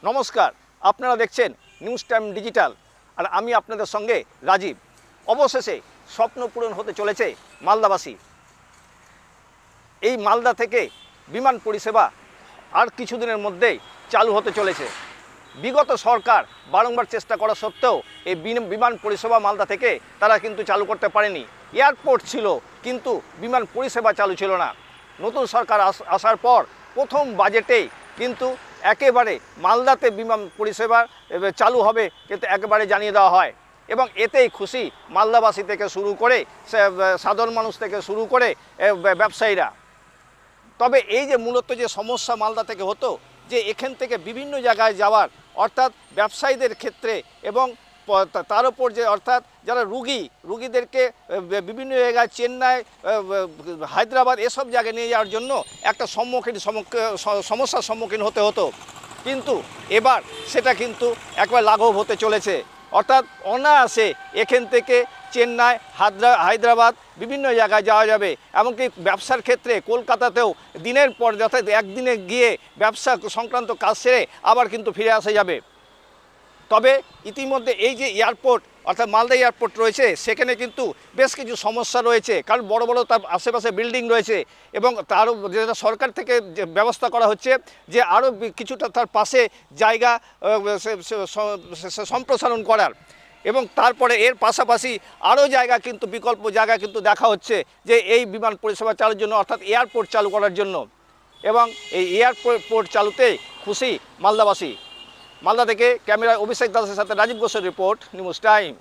নমস্কার, আপনারা দেখছেন নিউজ টাইম ডিজিটাল আর আমি আপনাদের সঙ্গে রাজীব। অবশেষে স্বপ্ন পূরণ হতে চলেছে মালদাবাসী। এই মালদা থেকে বিমান পরিষেবা আর কিছুদিনের মধ্যেই চালু হতে চলেছে। বিগত সরকার বারংবার চেষ্টা করা সত্ত্বেও এই বিমান পরিষেবা মালদা থেকে তারা কিন্তু চালু করতে পারেনি। এয়ারপোর্ট ছিল কিন্তু বিমান পরিষেবা চালু ছিল না। নতুন সরকার আসার পর প্রথম বাজেটেই কিন্তু একেবারে মালদাতে বিমান পরিষেবা চালু হবে কিন্তু একেবারে জানিয়ে দেওয়া হয় এবং এতেই খুশি মালদাবাসী থেকে শুরু করে সাধারণ মানুষ থেকে শুরু করে ব্যবসায়ীরা। তবে এই যে মূলত যে সমস্যা মালদা থেকে হতো যে এখান থেকে বিভিন্ন জায়গায় যাওয়ার অর্থাৎ ব্যবসায়ীদের ক্ষেত্রে এবং তার উপর যে অর্থাৎ যারা রুগীদেরকে বিভিন্ন জায়গায় চেন্নাই, হায়দ্রাবাদ এসব জায়গায় নিয়ে যাওয়ার জন্য একটা সমস্যার সম্মুখীন হতে হতো, কিন্তু এবার সেটা কিন্তু একবার লাঘব হতে চলেছে। অর্থাৎ অনায়াসে এখান থেকে চেন্নাই, হায়দ্রাবাদ বিভিন্ন জায়গায় যাওয়া যাবে। এমনকি ব্যবসার ক্ষেত্রে কলকাতাতেও দিনের পর অর্থাৎ একদিনে গিয়ে ব্যবসা সংক্রান্ত কাজ সেরে আবার কিন্তু ফিরে আসা যাবে। তবে ইতিমধ্যে এই যে এয়ারপোর্ট অর্থাৎ মালদা এয়ারপোর্ট রয়েছে সেখানে কিন্তু বেশ কিছু সমস্যা রয়েছে, কারণ বড় বড় তার আশেপাশে বিল্ডিং রয়েছে এবং তারও যেটা সরকার থেকে যে ব্যবস্থা করা হচ্ছে যে আরও কিছুটা তার পাশে জায়গা সম্প্রসারণ করার এবং তারপরে এর পাশাপাশি আরও জায়গা কিন্তু বিকল্প জায়গা কিন্তু দেখা হচ্ছে যে এই বিমান পরিষেবা চালুর জন্য অর্থাৎ এয়ারপোর্ট চালু করার জন্য। এবং এই এয়ারপোর্ট চালুতেই খুশি মালদাবাসী। মালদা থেকে ক্যামেরায় অভিষেক দাসের সাথে রাজীব ঘোষের রিপোর্ট, নিউজ টাইম।